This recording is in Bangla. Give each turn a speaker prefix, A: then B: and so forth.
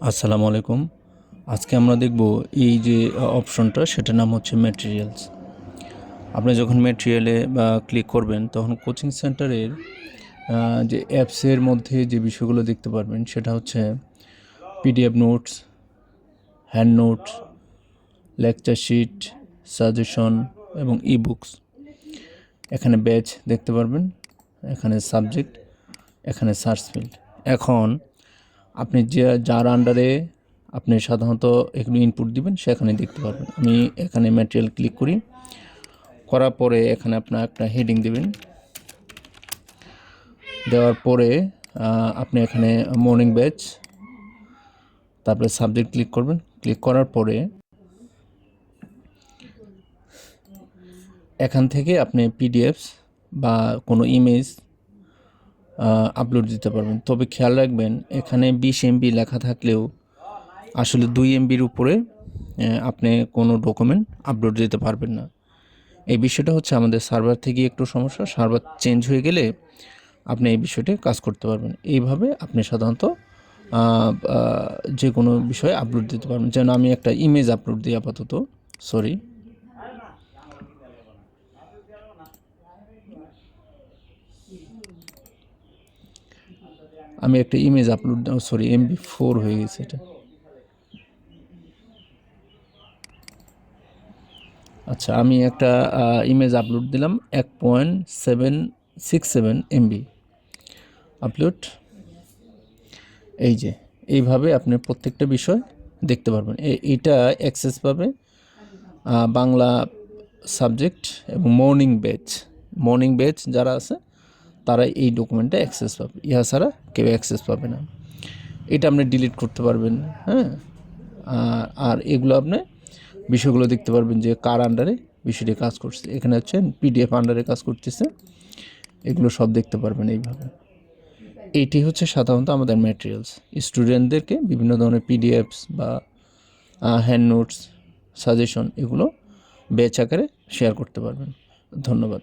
A: আসসালামু আলাইকুম। আজকে আমরা দেখব এই যে অপশনটা, সেটার নাম হচ্ছে ম্যাটেরিয়ালস। আপনি যখন ম্যাটেরিয়ালে ক্লিক করবেন তখন কোচিং সেন্টারের যে অ্যাপসের মধ্যে যে বিষয়গুলো দেখতে পারবেন সেটা হচ্ছে PDF notes, hand notes, lecture sheet, suggestion এবং ইবুকস। এখানে ব্যাচ দেখতে পারবেন, এখানে সাবজেক্ট, এখানে সার্চ ফিল্ড। এখন আপনি যার আন্ডারে আপনি সাধারণত এগুলো ইনপুট দিবেন সেখানে দেখতে পারবেন। আমি এখানে ম্যাটেরিয়াল ক্লিক করার পরে এখানে আপনার একটা হেডিং দেবেন। দেওয়ার পরে আপনি এখানে মর্নিং ব্যাচ, তারপরে সাবজেক্ট ক্লিক করবেন। ক্লিক করার পরে এখান থেকে আপনি পিডিএফস বা কোনো ইমেজ আপলোড দিতে পারবেন। তবে খেয়াল রাখবেন, এখানে 20 MB লেখা থাকলেও আসলে 2 MBর উপরে আপনি কোনো ডকুমেন্ট আপলোড দিতে পারবেন না। এই বিষয়টা হচ্ছে আমাদের সার্ভার থেকে একটু সমস্যা। সার্ভার চেঞ্জ হয়ে গেলে আপনি এই বিষয়টি কাজ করতে পারবেন। এইভাবে আপনি সাধারণত যে কোনো বিষয়ে আপলোড দিতে পারবেন। যেন আমি একটা ইমেজ আপলোড দিই আপাতত, সরি। আমি একটা ইমেজ আপলোড, সরি MB4 হয়ে গেছে এটা। আচ্ছা, আমি একটা ইমেজ আপলোড দিলাম 1.767 MB আপলোড। এই যে এইভাবে আপনি প্রত্যেকটা বিষয় দেখতে পারবেন। এটা অ্যাক্সেস পাবে বাংলা সাবজেক্ট এবং মর্নিং ব্যাচ যারা আছে তারা এই ডকুমেন্টটা অ্যাক্সেস পাবে, ইহা ছাড়া কেউ অ্যাক্সেস পাবে না। এটা আপনি ডিলিট করতে পারবেন। হ্যাঁ, আর এগুলো আপনি বিষয়গুলো দেখতে পারবেন যে কার আন্ডারে বিষয়টি কাজ করছে। এখানে হচ্ছে পিডিএফ আন্ডারে কাজ করতেছে, এগুলো সব দেখতে পারবেন এইভাবে। এইটি হচ্ছে সাধারণত আমাদের ম্যাটেরিয়ালস। স্টুডেন্টদেরকে বিভিন্ন ধরনের পিডিএফস বা হ্যান্ড নোটস, সাজেশন এগুলো ব্যাচ আকারে শেয়ার করতে পারবেন। ধন্যবাদ।